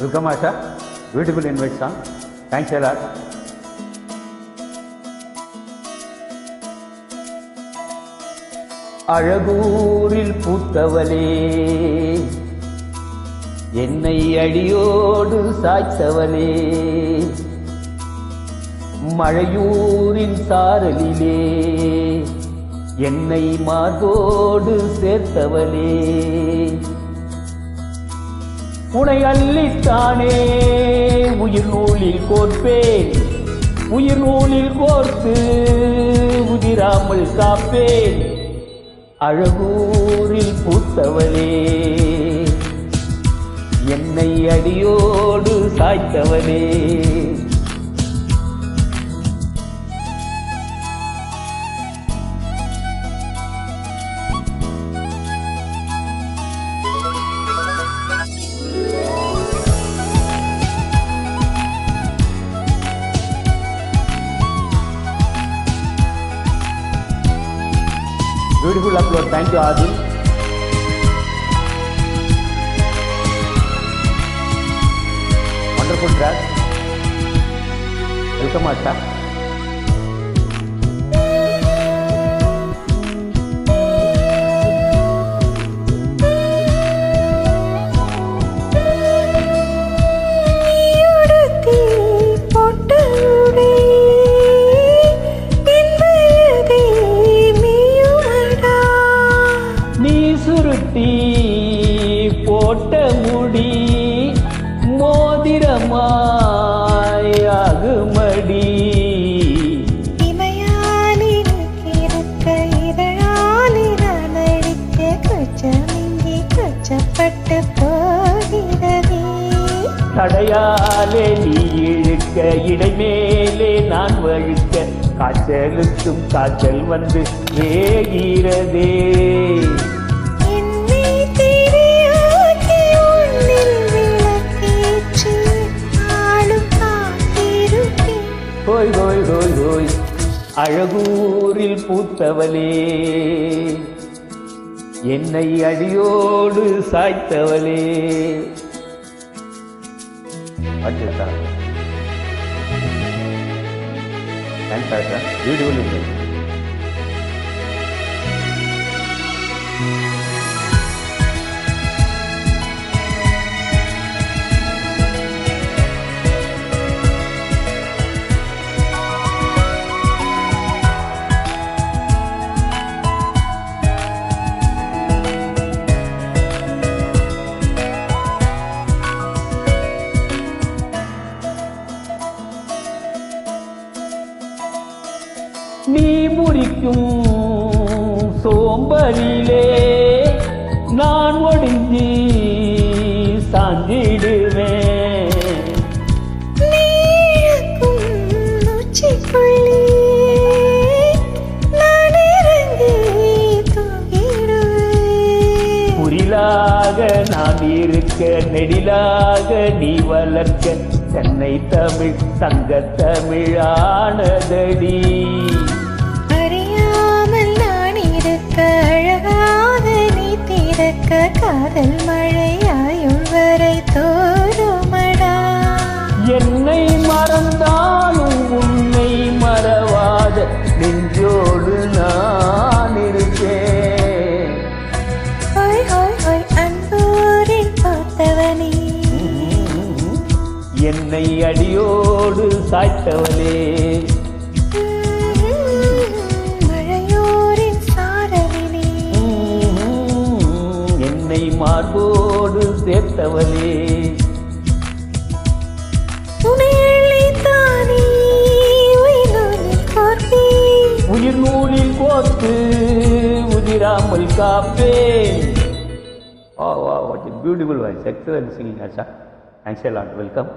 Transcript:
Welcome, Asha. Beautiful invite song. Thanks a lot. அழகூரில் பூத்தவளே, என்னை அடியோடு சாய்த்தவளே, மழையூரின் சாரலிலே என்னை மார்போடு சேர்த்தவளே, உனை அள்ளித்தானே உயிர் நூலில் கோர்ப்பேன், உயிர் நூலில் கோர்த்து உதிராமல் காப்பேன். அழகூரில் பூத்தவளே, என்னை அடியோடு சாய்த்தவளே, beautiful upload. Thank you, Adi. Wonderful track. Welcome, Asha. சுருட்டி போட்ட முடி மோதிரமாயாகுமடி, இமையாலிருக்க இதழாலி நான் அழிக்க கொச்சமிங்கி கொச்சப்பட்டு போகிறதே, தடையாலே நீ இழுக்க இடைமேலே நான் வழுக்க, காய்ச்சலுக்கும் காய்ச்சல் வந்து வேகிறதே. ஹோய் ஹோய் ஹோய் ஹோய், அழகூரில் பூத்தவளே, என்னை அடியோடு சாய்த்தவளே. Thanks, Asha. Beautiful image. நீ முறிக்கும் சோம்பலிலே நான் ஒடுங்கி சாஞ்சிடுவேன், புரிலாக நான் இருக்க நெடிலாக நீ வளர்க்க, சென்னை தமிழ் தங்க தமிழானதடி. அறியாமல் நான் இருக்க அழகாக நீ திறக்க, காதல் மழையாயும் வரை தோறுமடா. என்னை மறந்தாலும் உன்னை மறவாத நெஞ்சோடு நான் இருப்பேன். ஹோய் ஹோய் ஹோய், அன்பூரில் பார்த்தவனே, என்னை அடியோடு சாய்த்தவளே, மழையோரின் சாரலிலே என்னை மார்போடு சேர்த்தவளே, உயிர் நூலில் கோர்த்து உதிராமல் காப்பேன். Oh, wow, what a beautiful voice. Excellent singing, Asha. Thanks a lot. Welcome.